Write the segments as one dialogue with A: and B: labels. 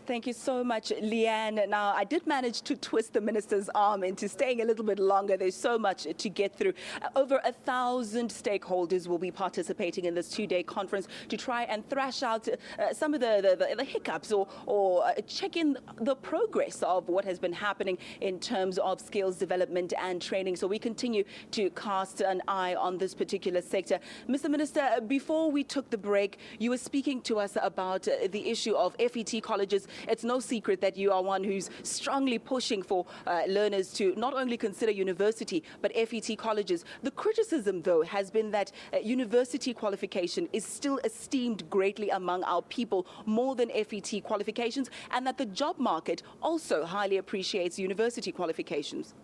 A: Thank you so much, Leanne. Now, I did manage to twist the minister's arm into staying a little bit longer. There's so much to get through. Over 1,000 stakeholders will be participating in this two-day conference to try and thrash out some of the hiccups or check in the progress of what has been happening in terms of skills development and training. So we continue to cast an eye on this particular sector. Mr. Minister, before we took the break, you were speaking to us about the issue of FET colleges. It's no secret that you are one who's strongly pushing for learners to not only consider university, but FET colleges. The criticism, though, has been that university qualification is still esteemed greatly among our people, more than FET qualifications, and that the job market also highly appreciates university qualifications.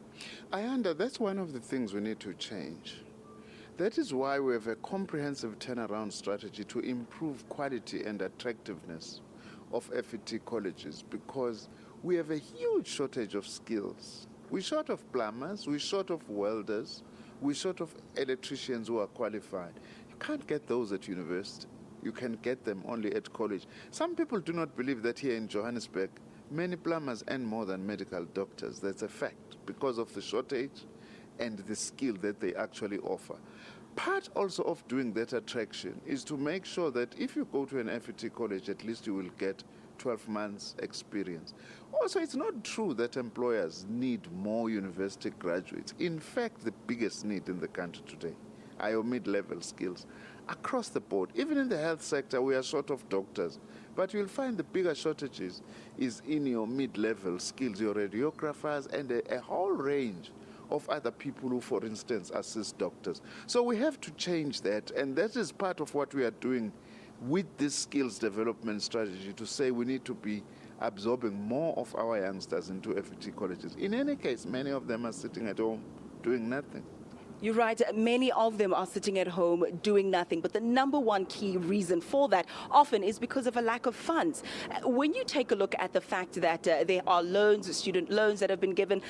B: That's one of the things we need to change. That is why we have a comprehensive turnaround strategy to improve quality and attractiveness of FET colleges, because we have a huge shortage of skills. We're short of plumbers, we're short of welders, we're short of electricians who are qualified. You can't get those at university. You can get them only at college. Some people do not believe that here in Johannesburg, many plumbers earn more than medical doctors. That's a fact, because of the shortage and the skill that they actually offer. Part also of doing that attraction is to make sure that if you go to an FET college, at least you will get 12 months experience. Also, it's not true that employers need more university graduates. In fact, the biggest need in the country today are your mid-level skills. Across the board, even in the health sector, we are short of doctors. But you'll find the bigger shortages is in your mid-level skills, your radiographers, and a whole range of other people who, for instance, assist doctors. So we have to change that, and that is part of what we are doing with this skills development strategy, to say we need to be absorbing more of our youngsters into FET colleges. In any case, many of them are sitting at home doing nothing.
A: You're right, many of them are sitting at home doing nothing, but the number one key reason for that often is because of a lack of funds. When you take a look at the fact that there are loans, student loans that have been given,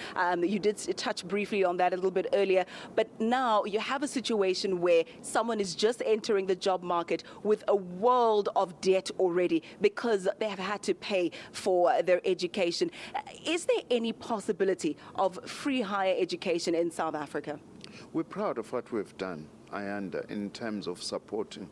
A: you did touch briefly on that a little bit earlier, but now you have a situation where someone is just entering the job market with a world of debt already because they have had to pay for their education. Is there any possibility of free higher education in South Africa?
B: We're proud of what we've done, in terms of supporting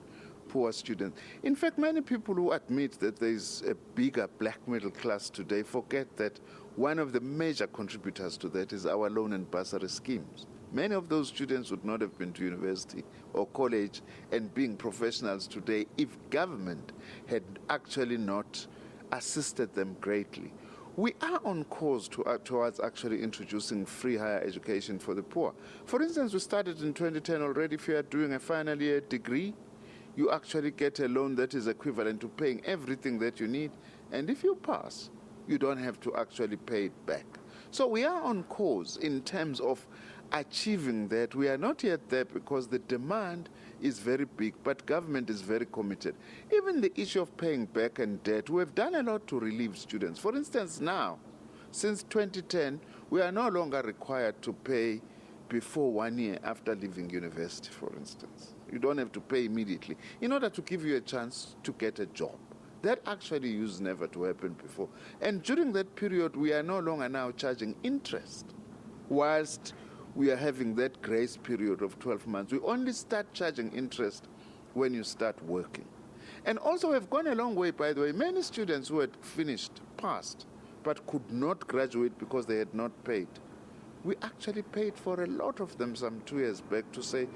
B: poor students. In fact, many people who admit that there is a bigger black middle class today forget that one of the major contributors to that is our loan and bursary schemes. Many of those students would not have been to university or college and being professionals today if government had actually not assisted them greatly. We are on course towards actually introducing free higher education for the poor. For instance, we started in 2010 already. If you are doing a final year degree, you actually get a loan that is equivalent to paying everything that you need. And if you pass, you don't have to actually pay it back. So we are on course in terms of achieving that. We are not yet there because the demand is very big, but government is very committed. Even the issue of paying back and debt, we have done a lot to relieve students. For instance, now, since 2010, we are no longer required to pay before 1 year after leaving university, for instance. You don't have to pay immediately in order to give you a chance to get a job. That actually used never to happen before. And during that period, we are no longer now charging interest, whilst we are having that grace period of 12 months. We only start charging interest when you start working. And also we've gone a long way, by the way. Many students who had finished, passed, but could not graduate because they had not paid. We actually paid for a lot of them some 2 years back to say,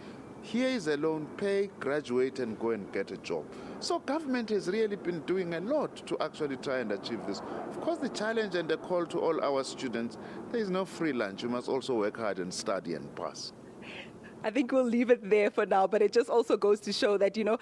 B: here is a loan, pay, graduate, and go and get a job. So government has really been doing a lot to actually try and achieve this. Of course, the challenge and the call to all our students, there is no free lunch. You must also work hard and study and pass.
A: I think we'll leave it there for now, but it just also goes to show that, you've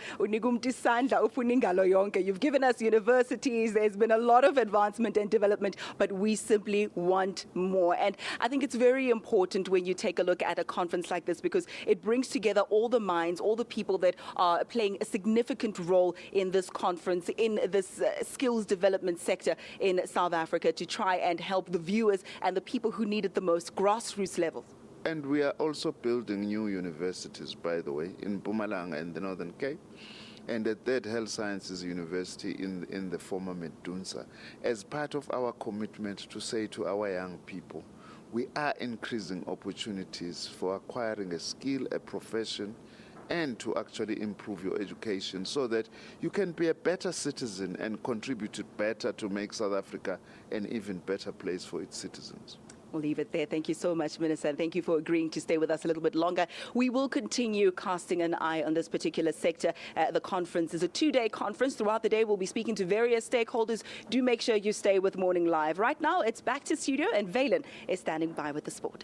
A: given us universities, there's been a lot of advancement and development, but we simply want more. And I think it's very important when you take a look at a conference like this, because it brings together all the minds, all the people that are playing a significant role in this conference, in this skills development sector in South Africa, to try and help the viewers and the people who need it the most, grassroots levels.
B: And we are also building new universities, by the way, in Mpumalanga and the Northern Cape. and a third health sciences university in the former Medunsa, as part of our commitment to say to our young people, we are increasing opportunities for acquiring a skill, a profession, and to actually improve your education so that you can be a better citizen and contribute better to make South Africa an even better place for its citizens.
A: We'll leave it there. Thank you so much, Minister, and thank you for agreeing to stay with us a little bit longer. We will continue casting an eye on this particular sector. The conference is a 2-day conference. Throughout the day, we'll be speaking to various stakeholders. Do make sure you stay with Morning Live. Right now, it's back to studio, and Valen is standing by with the sport.